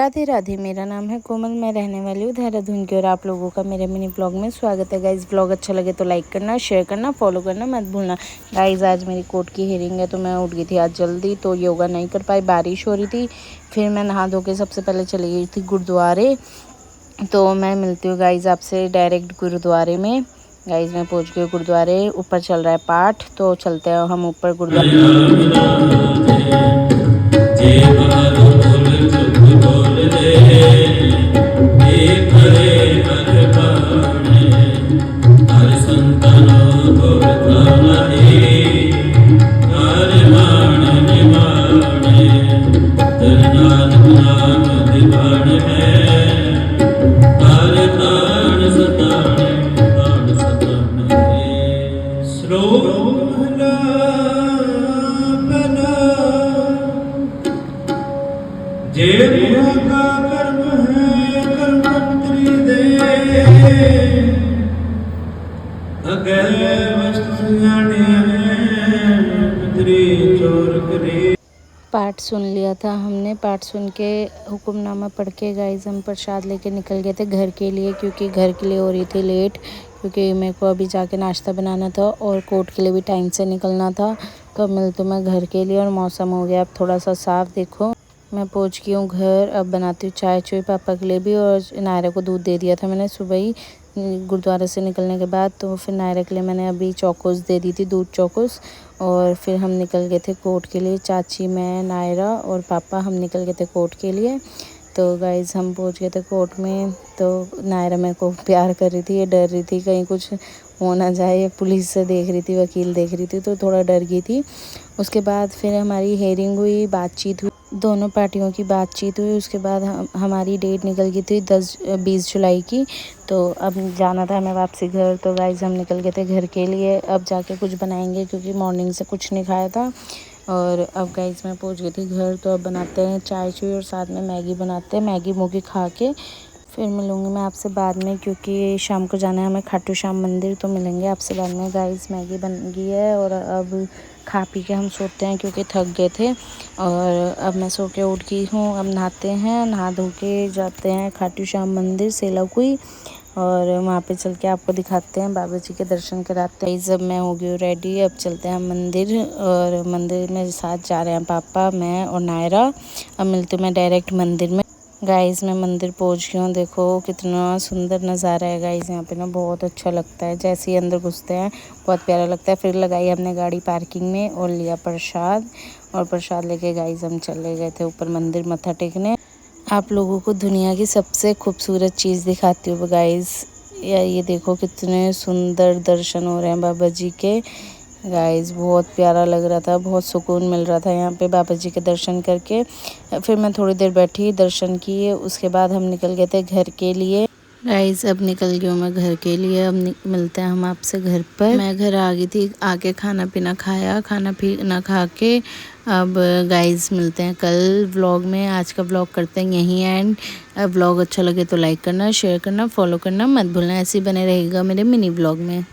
राधे राधे। मेरा नाम है कोमल, मैं रहने वाली हूँ देहरादून की और आप लोगों का मेरे मिनी ब्लॉग में स्वागत है। गाइज़ ब्लॉग अच्छा लगे तो लाइक करना, शेयर करना, फॉलो करना मत भूलना। गाइज़ आज मेरी कोर्ट की हियरिंग है तो मैं उठ गई थी आज जल्दी, तो योगा नहीं कर पाई, बारिश हो रही थी। फिर मैं नहा धो के सबसे पहले चली गई थी गुरुद्वारे। तो मैं मिलती हूँ गाइज़ आपसे डायरेक्ट गुरुद्वारे में। गाइज़ मैं पहुँच गई गुरुद्वारे, ऊपर चल रहा है पाठ, तो चलते हैं हम ऊपर गुरुद्वारे। का कर्म है कर्मत्री दे अगर वस्तु चोर करे। पाठ सुन लिया था हमने, पाठ सुन के हुक्मनामा पढ़ के गाइस हम प्रसाद लेके निकल गए थे घर के लिए, क्योंकि घर के लिए हो रही थी लेट, क्योंकि मेरे को अभी जाके नाश्ता बनाना था और कोर्ट के लिए भी टाइम से निकलना था। तो मिलती हूँ मैं घर के लिए और मौसम हो गया अब थोड़ा सा साफ। देखो मैं पहुँच गई हूँ घर, अब बनाती हूँ चाय चुई पापा के लिए भी, और नायरा को दूध दे दिया था मैंने सुबह ही गुरुद्वारे से निकलने के बाद। तो फिर नायरा के लिए मैंने अभी चौकोस दे दी थी, दूध चौकोस। और फिर हम निकल गए थे कोर्ट के लिए, चाची, मैं, नायरा और पापा, हम निकल गए थे कोर्ट के लिए। तो गाइज़ हम पहुंच गए थे कोर्ट में। तो नायरा मेरे को प्यार कर रही थी, ये डर रही थी कहीं कुछ हो ना जाए, पुलिस से देख रही थी, वकील देख रही थी, तो थोड़ा डर गई थी। उसके बाद फिर हमारी हेयरिंग हुई, बातचीत हुई, दोनों पार्टियों की बातचीत हुई। उसके बाद हमारी डेट निकल गई थी 20 जुलाई की। तो अब जाना था हमें वापसी घर। तो गाइज़ हम निकल गए थे घर के लिए, अब जाके कुछ बनाएंगे क्योंकि मॉर्निंग से कुछ नहीं खाया था। और अब गाइज़ मैं पहुंच गई थी घर, तो अब बनाते हैं चाय चुई और साथ में मैगी बनाते हैं। मैगी मूगी खा के फिर मिलूँगी मैं आपसे बाद में, क्योंकि शाम को जाना है हमें खाटू श्याम मंदिर, तो मिलेंगे आपसे बाद में। गाइस मैगी बन गई है और अब खा पी के हम सोते हैं क्योंकि थक गए थे। और अब मैं सो के उठ गई हूँ, अब नहाते हैं, नहा धो के जाते हैं खाटू श्याम मंदिर सेलाकुई, और वहाँ पे चल के आपको दिखाते हैं, बाबा जी के दर्शन कराते हैं। जब मैं हो गई हूँ रेडी, अब चलते हैं हम मंदिर, और मंदिर में साथ जा रहे हैं पापा, मैं और नायरा। अब मिलती हूँ मैं डायरेक्ट मंदिर में। गाइस मैं मंदिर पहुंच गई हूँ, देखो कितना सुंदर नज़ारा है गाइस, यहाँ पे ना बहुत अच्छा लगता है। जैसे ही अंदर घुसते हैं बहुत प्यारा लगता है। फिर लगाई हमने गाड़ी पार्किंग में और लिया प्रसाद, और प्रसाद लेके गाइस हम चले गए थे ऊपर मंदिर मत्था टेकने। आप लोगों को दुनिया की सबसे खूबसूरत चीज़ दिखाती हूँ गाइस, ये देखो कितने सुंदर दर्शन हो रहे हैं बाबा जी के। गाइस बहुत प्यारा लग रहा था, बहुत सुकून मिल रहा था यहाँ पे बाबा जी के दर्शन करके। फिर मैं थोड़ी देर बैठी, दर्शन किए, उसके बाद हम निकल गए थे घर के लिए। गाइस अब निकल गई हूँ मैं घर के लिए, अब मिलते हैं हम आपसे घर पर। मैं घर आ गई थी, आके खाना पीना खाया, खाना पीना खा के अब गाइस मिलते हैं कल व्लॉग में। आज का व्लॉग करते हैं यहीं एंड। व्लॉग अच्छा लगे तो लाइक करना, शेयर करना, फॉलो करना मत भूलना। ऐसे ही बने रहेगा मेरे मिनी व्लॉग में।